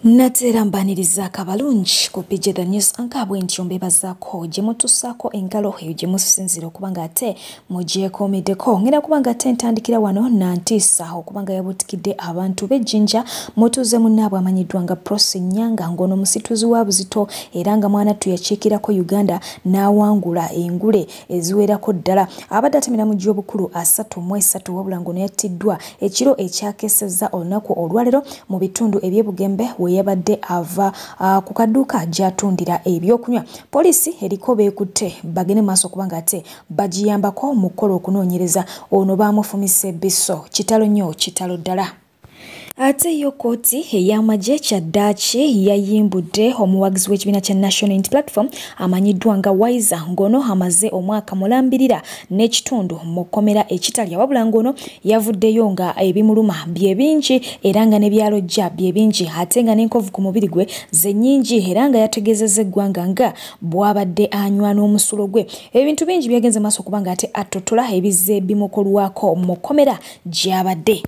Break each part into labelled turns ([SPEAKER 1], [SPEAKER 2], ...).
[SPEAKER 1] Natera mbaniriza akabalungi ku PG The News ankabwe nti ombebazaako gye mutusaako engalo eyo gye musinzira okubanga ate mugyekomeddeko ngera kubanga ate ntandikira wano nantiisa okubanga yabutikidde abantu b'ejjinja mutuuze munnaabwe amanyiddwa nga Prosi Nyanga ng'ono musituzi wa Buzito era nga mwana tuyakiikirako Uganda n'awangula engule eziwerako ddala abadde atemera mu gy'obukulu 33 wabula ng'ono yattiddwa ekiro ekyakesezza olunaku olwalero mu bitundu eby'Ebugembe yabadde ava ku kaduuka gy'atundira ebyokunywa. Poliisi eriko beekutte bagende maaso kubanga ate bagiyambako mu kukola okunoonyereza ono baamufumise biso kitalo nnyo kitalo ddala. Ate yo kooti ey'amagye kyaddaaki yayimbudde omuwagizi w'ekibiina kya National Unity Platform amanyiddwa nga Waiza ng'ono amaze omwaka mulambirira n'ekitundu mu kkomera ekitalya wabula ng'ono yavuddeyo nga ebimuluma bye bingi era nga ne byalojja bye bingi ate nga n'enkovu ku mubiri gwe ze nnyingi era nga yategeezezza eggwanga nga bw'abadde anywa n'omusulo gwe. Ebintu bingi byagenze maaso kubanga ate attotola ebizze bimukolwako mu kkomera gy'abadde.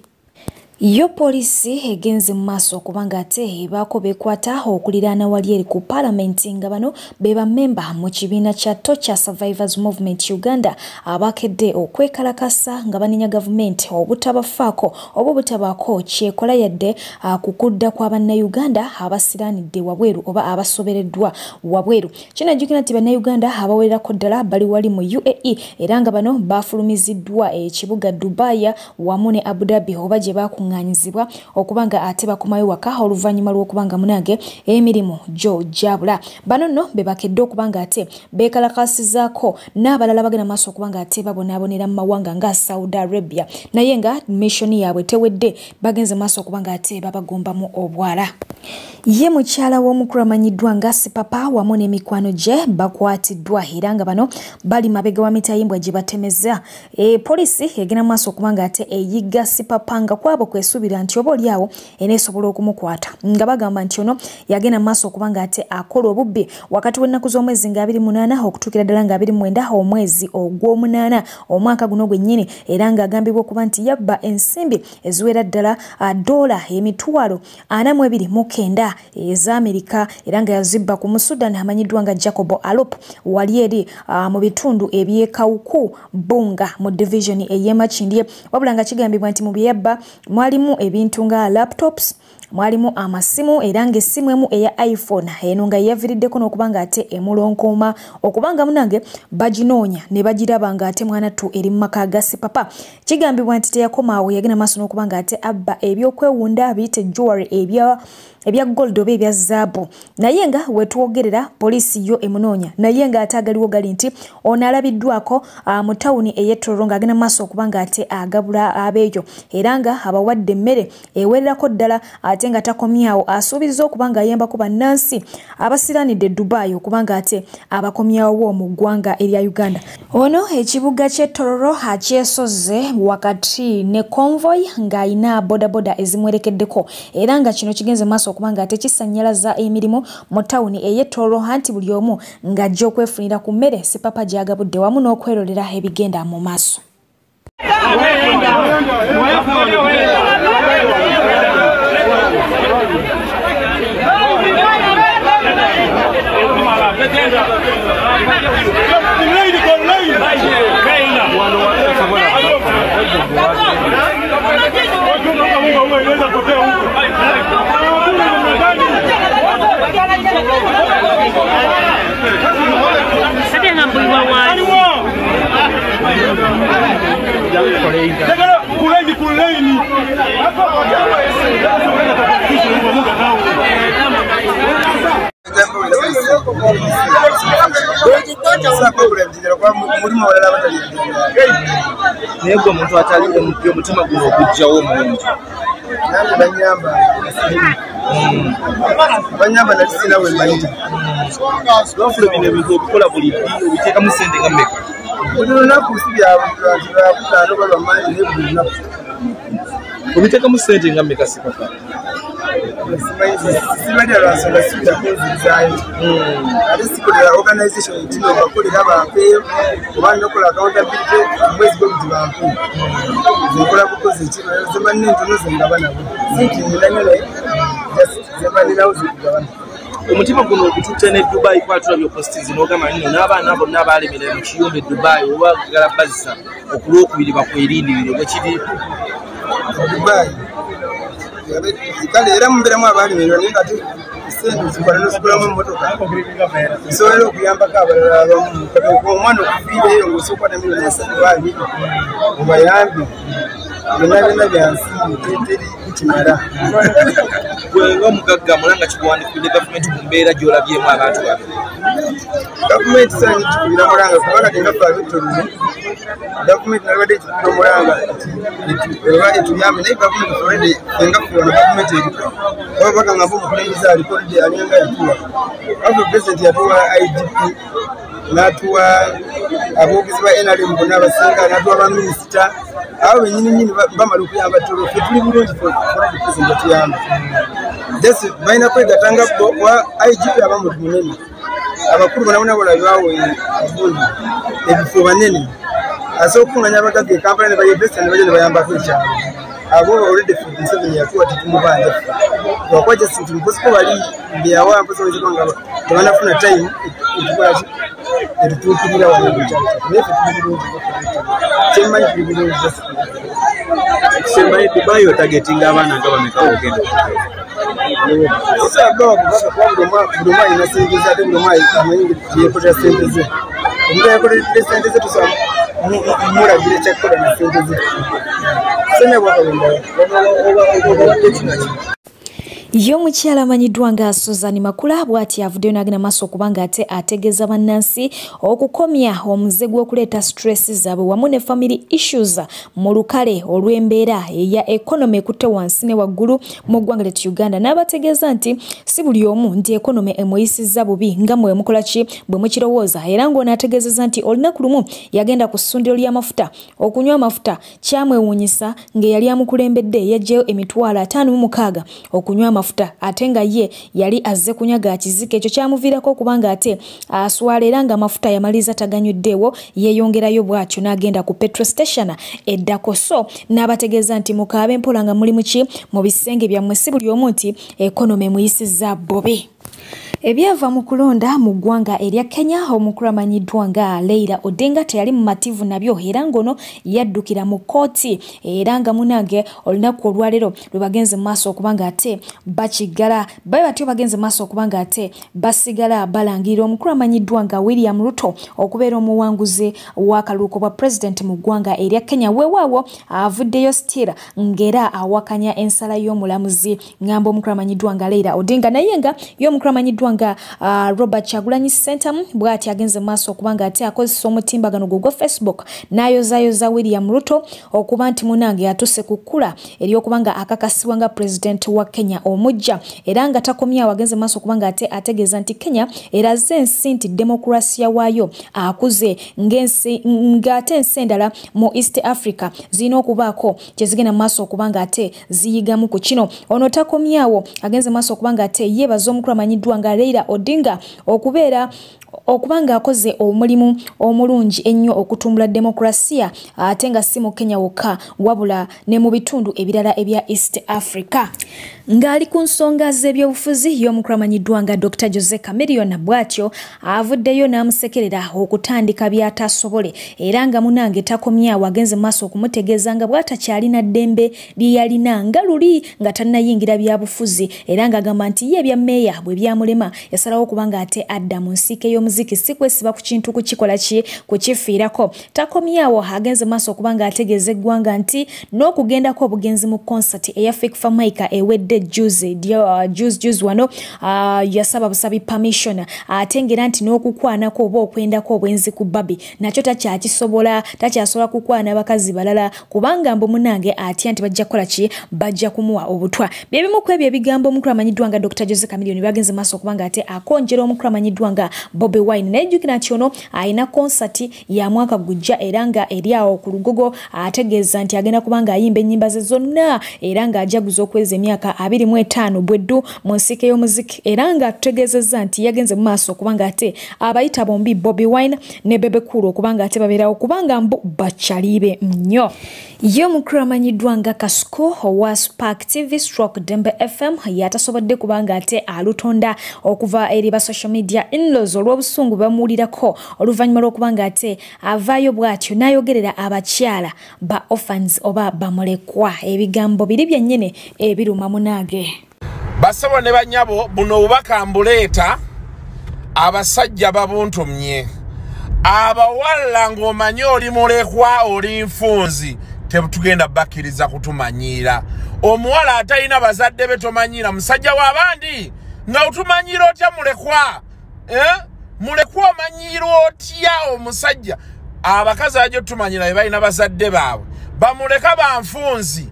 [SPEAKER 1] Yo poliisi egenze mu maaso okubanga ate baako beekwata okuliraana wali eri ku paalamenti nga bano be bammemba mu kibiina kya Torture Survivors Movement Uganda abakedde okwekalakasa nga banenya gavumenti obutabafaako oba obutabaako kyekola yadde kukudda kwa bannayuganda abasiraanidde wabweru oba abasobereddwa wabweru. Kino ajjukira nti bannayuganda abawererako ddala bali wali mu UAE era nga bano baafulumiziddwa ekibuga Dubai wamu ne Abu Dhabi oba gye nganyizibwa okubanga ate bakomayo waka oluvannyuma lw'okubanga munage emirimu gyo gyabula. Bano nno be bakedde okubanga ate beekalakasizaako n'abalala bagenda maaso okubanga ate babonaabonera mu mawanga nga Saudi Arabia naye nga missoni yaabwe tewedde bagenze maaso okubanga ate babagombamu obwala. Ye mukyala w'omukulu amanyiddwa nga Sipapa wamu n'emikwano gye bakwatiddwa era nga bano bali mabega wa mitayimbwa gye batemeza. Poliisi egenda maaso okubanga ate eyigga Sipapa nga kwabo kwesuubira nti oba oliawo eneesobola okumukwata nga bagamba nti ono yagenda maaso okubanga ate akola obubbi wakati w'ennaku z'omwezi nga 28 okutuukira ddala nga 29 omwezi ogw'omunaana omwaka guno gwennyini era ng'agambibwa okuba nti yabba ensimbi eziwera ddala $42 eza Amerika era nga yazibba ku Musudan amanyiddwa nga Jacob Alop wali eri mu bitundu eby'ekawuku bunga mu division ey'Emakindye wabula nga kigambibwa nti mu byabba mwalimu ebintu nga laptops mwalimu amasimu era nga essimu emu eya iPhone eno nga yaviiriddeko n'okubanga ate emulonkooma okubanga munange baginoonya ne bagiraba nga ate mwana tu eri mu maka ga Sipapa. Kigambibwa nti teyakomaawo yagenda maaso n'okubanga ate abba ebyokwewunda biyite jewelry ebya gold oba ebya zaabu naye nga wetwogerera poliisi yo emunoonya naye nga ate agaliwo gali nti ono alabiddwako mu tawuni ey'Etororo ng'agenda maaso okubanga ate agabula abeeyo era nga abawadde emmere ewererako ddala ate nga takomyawo asuubizza okubanga ayambako bannansi abasiraanidde Dubai okubanga ate abakomyawo mu ggwanga erya Uganda. Ono ekibuga ky'Etororo akyesoze wakati ne convoy ng'ayina bodaboda ezimwerekeddeko era nga kino kigenze maaso okubanga ate kisannyalaza emirimu mu tawuni ey'Etororo anti buli omu ng'ajja okwefunira ku mmere Sipapa gy'agabudde wamu n'okwerolera ebigenda mu maaso.
[SPEAKER 2] Nego muntu atali mu mutima guno okujjawo omuntu
[SPEAKER 3] nange banyamba natisina we manyita
[SPEAKER 2] lwafula bino ebintu obikola buli ddi obiteekamu ssente nga mmeka
[SPEAKER 3] buli lunaku si byabutaano balwamaanyi naye buli lunaku
[SPEAKER 2] obiteekamu ssente nga mmeka Sipapa
[SPEAKER 3] simanyi lwansonga sitakunzizaayo ate sikolera organization etino bakolera bampeeyo oba nokola accountability omwezi gwebuti bampeeyo nkola bukozi ekiro zebanne entono ze ngaba nabo sinti nyinanyo naye zebalirawo zikugabana
[SPEAKER 2] omutima guno okututte ne Dubai kwatula byoposti zinogamba nno n'abaana bonna baalemera mu kiyumba Dubai oba gala bazisa okulwokubiri bakwelindirire bwekiri
[SPEAKER 3] Dubai kale era muberamu abalemererwa naye nga sente zikola nosukulamu emmotoka zisobola okuyambako abalala abamu omwana okufiireyo ng'osookwata miliyoni 32 mubayambi byonna byansi teri kimala
[SPEAKER 2] gwenga omugagga mulanga kikuwandikidde gavumenti ku mbeera gy'olabyemu abantu babe
[SPEAKER 3] gavumenti saanyi kikubira mulanga kubanga tengafe abetolumu gavumenti nalibadde ekikubira mulanga eba etuyambe naye gavumenti olede engafuwana gavumenti eriko oba baka ngamba omukulembeze alikolede alinga yatuwa afe pulezidenti yatuwa IGP n'atuwa aboogezi ba NRM bonna abasinga n'atuwa baminisita abo bennyininyini bamala okuyamba tolo fe tuli bulungi pulezidenti atuyamba just balina kwegatanga wa IGP abamuntu munene abakulu bonabona bolabyawo abundi ebifo banene asooka okunganya abagagga ekampala ne bayevesa ne bajja ne bayambako ekyalo abo olede 57 yatuwa tetumubanja wakwaja sinti mposiko bali mbeyawa mposo wezikanga tebanafuna time etukolaki etutuukirira wanekyalo nefe tuli bulungi kyemmanyi tuli bulungi
[SPEAKER 2] kusembayo Dubai otagetinga abaana nga bameka ogenda
[SPEAKER 3] Sipapa kubaka kwa buli omwana alina sente ze ate buli omwana amanyi yeekolera sente ze omuntu yakoleredde sente ze tusaba mulagira ekyakukola na sente ze senya bwakawendayo obawadde kinaki
[SPEAKER 1] Yo mukyala amanyiddwa nga Suzan Makula bw'ati avuddeyo n'agenda maaso okubanga ate ategeeza bannansi okukomya omuze gw'okuleeta stress zaabwe wamu ne family issues mu lukale olw'embeera eya economy ekutte wansi ne waggulu mu ggwanga lyettu Uganda n'abategeeza nti si buli omu nti economy emuyisizza bubi nga mwe mukola ki bwe mukirowooza era ng'onaategeezeza nti olunaku lumu yagenda ku ssundiro ly'amafuta okunywa amafuta kyamwewuunyisa ng'eyali amukulembedde yaggyeyo emitwalo 56 okunywa mafuta ate nga ye yali azze kunyaga kizike ekyo kyamuviirako okubanga ate aswala era nga amafuta yamaliza taganyuddeewo yeeyongerayo bw'atyo n'agenda ku petrol station eddako so n'abategeeza nti mukaabe mpola nga mulimu ki mu bisenge byammwe si buli omu nti economy emuyisizza Bobi. Ebyava mu kulonda mu ggwanga erya Kenya omukulu amanyiddwa nga Raila Odinga teyali mumativu nabyo era ngono yaddukira mu kooti era nga munange olunaku olwaleero lwe bagenze mu maaso okubanga ate bakigala babe batyo bagenze mu maaso okubanga ate basigala balangirira omukulu amanyiddwa nga William Ruto okubeera omuwanguzi w'akaluuko bwa president mu ggwanga erya Kenya weewaawo avuddeyo still ngera awakanya ensala y'omulamuzi ngamba omukulu amanyiddwa nga Raila Odinga naye nga y'omukulu amanyiddwa nga Robert Chagulanyi Center bw'ati agenze maaso okubanga ate akozesa omutimbagano gwa Facebook n'ayozayoza William Ruto okuba nti munange yatuse kukula eri okubanga akakasibwa nga president wa Kenya omujja era nga takomya agenze maaso okubanga ate ategeeza nti Kenya eraze ensi nti demokrasiya waayo akuze ng'ensi ng'ate ensi endala mu East Africa zirina okubaako kyezigenda maaso okubanga ate ziyigamu ku kino ono takomyawo agenze maaso okubanga ate yeebaza omukulu amanyiddwa nga Raila Odinga okubanga akoze omulimu omulungi ennyo okutumbula demokrasiya ate nga si mu Kenya wokka wabula ne mu bitundu ebirala ebya East Africa. Ngali ku nsonga z'ebyobufuzi y'omukulu amanyiddwa nga Dr. Jose Chameleone bw'atyo avuddeyo n'amusekerera okutandika by'atasobole era nga munange takomyawo agenze maaso okumutegeeza nga bw'atakyalina ddembe lye yalina nga luli nga tannayingira byabufuzi era nga agamba nti ye ebya meeya bwe byamulema yasalawo okubanga ate adda mu nsiike y'omuziki si kwesiba ku kintu kukikola ki kukifiirako. Takomyawo agenze maaso okubanga ategeeza eggwanga nti n'okugendako obugenzi mu concert eya Fake Famaica ewedde juice wano yasaba busabi permission atengera nti n'okukwanako oba okwendako obwenzi ku babi nakyo takyasobola kukwana bakazi balala kubanga mbu munange atya nti bajja kukola ki bajja kumuwa obutwa. Bye bimu ku ebyo ebigambo omukulu amanyiddwa nga Dr. Jose Chameleone bagenze maaso okubanga kubanga ate akonjera omukulu amanyiddwa nga Bobi Wine. Nejjukira nti ono alina konsati ya mwaka gujja era nga eri awo ku lugogo ategeeza nti agenda kubanga ayimba ennyimba ze zonna era nga ajaguza okweza emyaka 25 bweddu mu nsike y'omuziki era nga tutegeezezza nti yagenze mu maaso okubanga ate abayita bombi Bobi Wine ne Bebe Cool okubanga ate babeerawo kubanga mbu bakyalibe nnyo. Ye omukulu amanyiddwa nga Kasuku owa Spark TV Stroke Dembe FM yatasobodde kubanga ate alutonda okuva eri ba social media in-laws olw'obusungu bamuwulirako oluvannyuma lw'okubanga ate avaayo bw'atyo n'ayogerera abakyala ba orphans oba bamulekwa ebigambo biri byennyini ebiruma munage.
[SPEAKER 4] Basabo ne banyabo buno obubaka mbuleeta abasajja babuntumye abawala ng'omanyi oli mulekwa oli nfunzi tebutugenda bakkiriza kutumanyira omuwala atalina bazadde be tomanyira musajja w'abandi nga utumanyira otya mulekwa mulekwa omanyira otya omusajja abakazi ajo tumanyira be balina bazadde baabwe bamuleka banfunzi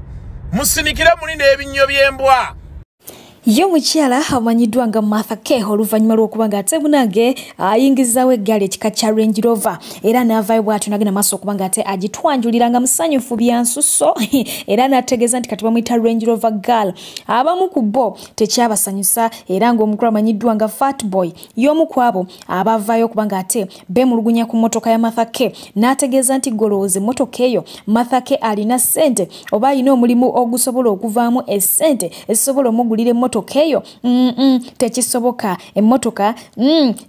[SPEAKER 4] musinikire muli n'ebinnyo by'embwa.
[SPEAKER 1] Yo mukyala amanyiddwa nga Martha K oluvannyuma lw'okubanga ate bunage ayingizawo eggaali ekika kya Range Rover era n'avaayo bw'atyo n'agenda maaso okubanga ate agitwanjulira nga musanyufu byansusso era n'ategeeza nti kati bamuyita Range Rover girl. Abamu ku bo tekyabasanyusa era ng'omukulu amanyiddwa nga Fat Boy y'omu ku abo abavaayo okubanga ate beemulugunya ku mmotoka ya Martha K n'ategeeza nti golowooza emmotoka eyo Martha K alina ssente oba alina omulimu ogusobola okuvaamu essente ezisobola omugulira emmotoka keyo tekisoboka emmotoka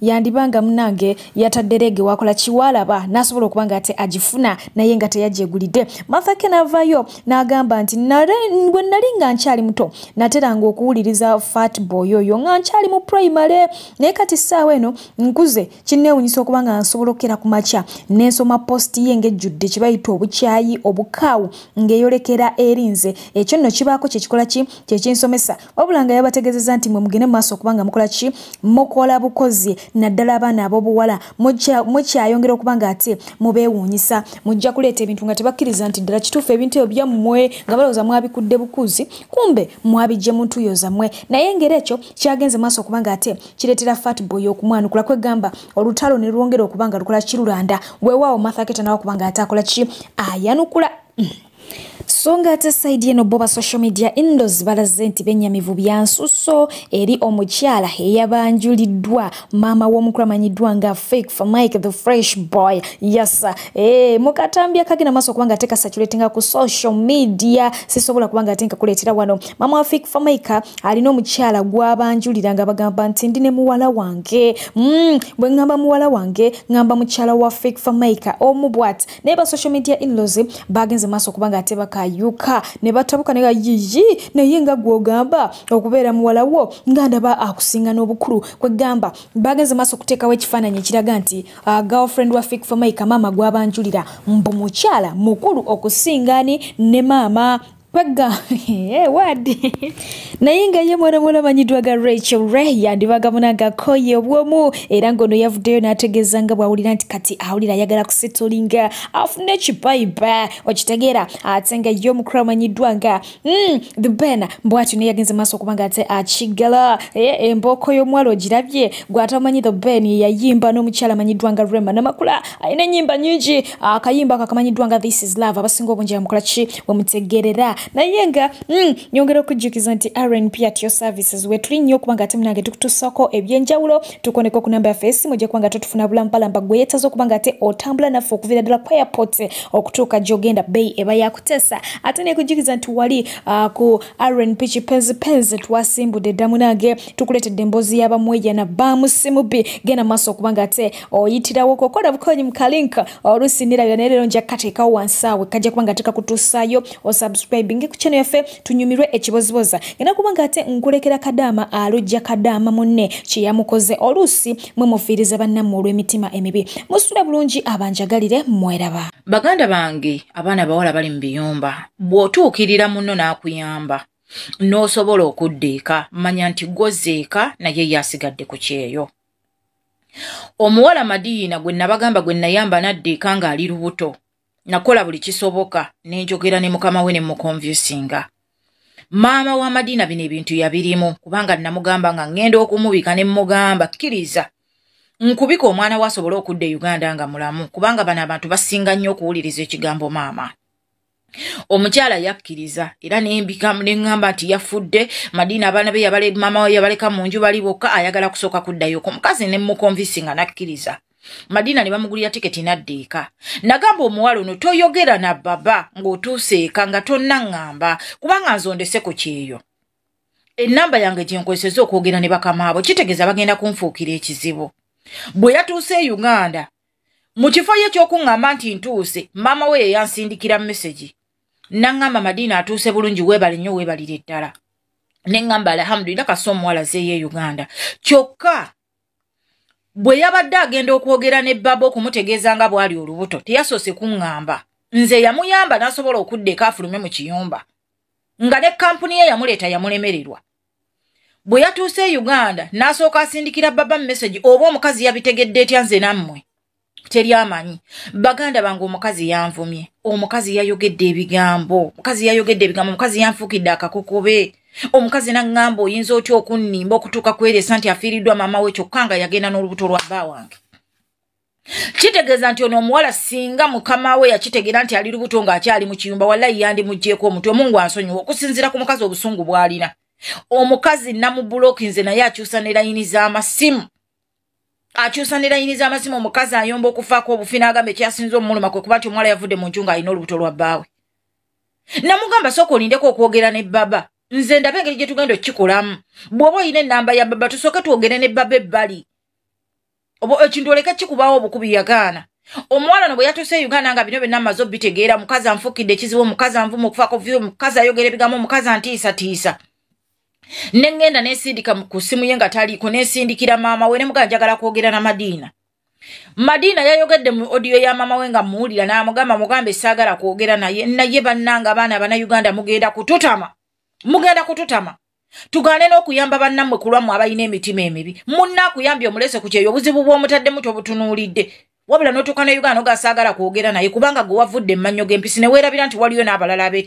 [SPEAKER 1] yandibanga munange yatadderege wakola kiwalaba nasobola okubanga ate agifuna naye nga teyajegulidde. Martha K n'avaayo n'agamba nti bwe nali nga nkyali muto nateranga okuwuliriza Fat Boy oyo nga nkyali mu primary naye kati ssaawa eno nkuze kinneewunyisa okubanga nsobolokera ku makya n'ensoma posti ye ng'ejjudde kibayita obukyayi obukaawu ng'eyolekera erinze ekyo nno kibaako kyekikola ki kyekinsomesa wabula nga yabategezeza nti mwe mugende maaso okubanga mukola ki mukola bukozi naddala abaana ab'obuwala mukyayongera okubanga ate mubeewuunyisa mujja kuleeta ebintu nga tebakkiriza nti ddala kituufu ebintu ebyo byammwe nga balowooza mwabikudde bukuzi kumbe mwabijje mu ntuuyo zammwe naye ngeri ekyo kyagenze maaso okubanga ate kireetera Fat Boy okumwanukula kwegamba olutalo ne lwongera okubanga lukola kirulanda weewaawo Martha K nawe okubanga ate akola ki ayanukula. Songa ate saidi eno boba social media in-laws balaze nti bennyamivu byansusso eri omukyala eyabanjuliddwa maama w'omukulu amanyiddwa nga Fake for Mike the Fresh Boy. Yes, mukatambya kagenda maaso okubanga ate kasatulatinga ku social media sisobola kubanga ate nkakuleetera wano maama wa Fake for Mike alina omukyala gwabanjulira nga bagamba nti ndi ne muwala wange bwe ngamba muwala wange ngamba mukyala wa Fake for Mike omubwat naye ba social media in-laws bagenze maaso okubanga ate bakayuka ne batabuka ne yiyi naye nga gwogamba okubeera muwala wo nga ndaba akusinga n'obukulu kwegamba bagenze maaso okuteekawo ekifaananyi ekiraga nti girlfriend wa Fake for Mike maama gwabanjulira mbu mukyala mukulu okusingani ne maama kwega wadi naye nga ye mwana manyiddwa ga Rachel Ray yandibaga munaga koye obwomu era ngono yavuddeyo n'ategeeza nga bwawulira nti kati awulira ayagala kusettlinga afune ekipaipa okitegeera ate nga ye omukulu amanyiddwa nga the Ben bw'atyo naye yagenze maaso okubanga ate akigala embooko y'omuwala ogirabye gw'atamanyi the Ben yayimba n'omukyala amanyiddwa nga Rema Namakula alina ennyimba nyingi akayimba akamanyiddwa nga This is Love abasinga obungi bamukola ki bwemutegerera naye nga nyongera okujjukiza nti RNP at your services wetuli nnyo okubanga ate munange tukutuusako ebyenjawulo tukoneko ku namba ya Facebook mujja kubanga totufuna bulampalamba gwe yeetaza okubanga ate otambula naffe okuviira ddala ku airport okutuuka gy'ogenda bay eba yakuteesa ate nekujjukiza nti wali ku RNP kipenzipenzi twasimbudde dda munange tukuleetedde emboozi y'abamweja na Bamuse mubi genda maaso okubanga ate oyitirawo kokola bukonyi mu kalinka oluusi nirabira naye leero nja kukateekawo wansi awe kajja kubanga ate kakutuusaayo osubscribe ku channel yaffe tunyumirwe ekiboziboza genda kubanga ate nkulekera kadaama alujja kadaama munne kyeyamukoze oluusi mwe mufiiriza bannammwe olw'emitima emibi musula bulungi abanjagalire mweraba
[SPEAKER 5] baganda bange abaana bawala bali mu biyumba bw'otuukirira munno n'akuyamba n'osobola okuddeeka manya nti gwozeeka naye yasigadde ku kyeyo omuwala Madiina gwe nabagamba gwe nayamba n'addeeka ng'ali lubuto nakola buli kisoboka nenjogera ne mukama we ne mukonvusinga Maama wa Madina bino ebintu yabirimu kubanga namugamba nga ngenda okumubika ne mugamba kkiriza nkubika omwana wasobola okudda Uganda nga mulamu kubanga bano abantu basinga nnyo okuwuliriza ekigambo maama. Omukyala yakkiriza era nembika nengamba nti yafudde. Madina abaana be yabale maama we yabaleka mu nju bali bokka ayagala kusooka kuddayo ko mukazi ne mukonvinsinga nakkiriza. Madina ne bamugulira tiketi naddeeka. Nagamba omuwala ono toyogera na baba ng'otuuse eka nga tonnangamba kubanga nzondese ku kyeyo. Ennamba yange gye nkozesezza okwogera ne bakamaabo kitegeeza bagenda kunfuukira ekizibu. Bwe yatuuse Uganda mu kifo ye ky'okuŋŋamba nti ntuuse maama we yansindikira message. Nangamba Madina atuuse bulungi weebale nnyo weebalire ddala. Ne ngamba alhamdulillah kaso omuwala zeeye Uganda. Kyokka bwe yabadde agenda okwogera ne baba okumutegeeza nga bw'ali olubuto teyasoose kuŋŋamba. Nze yamuyamba n'asobola okuddeeka afulume mu kiyumba. Nga ne kampuni ye yamuleeta yamulemererwa. Bwe yatuuse Uganda n'asooka asindikira baba message oba omukazi yabitegedde etya nze nammwe. Teri amanyi. Baganda bange omukazi yanvumye. Omukazi yayogedde ebigambo. Omukazi yanfuukidde akakokobe. Omukazi n'angamba oyinza otya okunnimba okutuuka kweresa nti afiiriddwa maama we kyokka nga yagenda n'olubuto lwa bba wange. Kitegeeza nti ono omuwala singa mukama we yakitegeera nti ali lubuto ng'akyali mu kiyumba wallahi yandimuggyeko omutwe. Mungu ansonyiwe okusinziira ku mukazi obusungu bw'alina. Omukazi namubuloki nze naye akyusa ne layini z'amasimu. Omukazi ayomba okufaako obufi n'agamba ekyasinze omuluma kwe kuba nti omuwala yavudde mu nju ng'alina olubuto lwa bbaawe. Namugamba sooka olindeko okwogera ne baba. Nze ndabe engeri gye tugenda okikolamu. Bw'oba oyina ennamba ya baba tusooke twogere ne baba ebbali. Ekintu oleka kikubaawo obukubi yagaana. Omuwala ono bwe yatuuse Uganda nga bino byonna amaze obitegeera mukazi anfuukidde ekizibu omukazi anvuma okufaako obufi omukazi ayogera ebigambo omukazi antiisatiisa. Nengenda nesindika ku simu ye nga taliiko nesindikira maama we ne mugamba njagala kwogera na Madina. Madina yayogedde mu audio ya maama we nga muwulira n'amugamba mugambe saagala kwogera naye bannanga abaana abana Uganda mugenda kututama. Tugaane n'okuyamba bannammwe ku lwammwe abalina emitima emibi. Munnaakuyambye omulese ku kyeyo obuzibu bw'omutaddemu tobutunuulidde. Wabula n'otuuka ne Uganda ogasaagala kwogera naye kubanga gwe wavudde emmannyo g'empisi ne weerabira nti waliyo n'abalala abeeta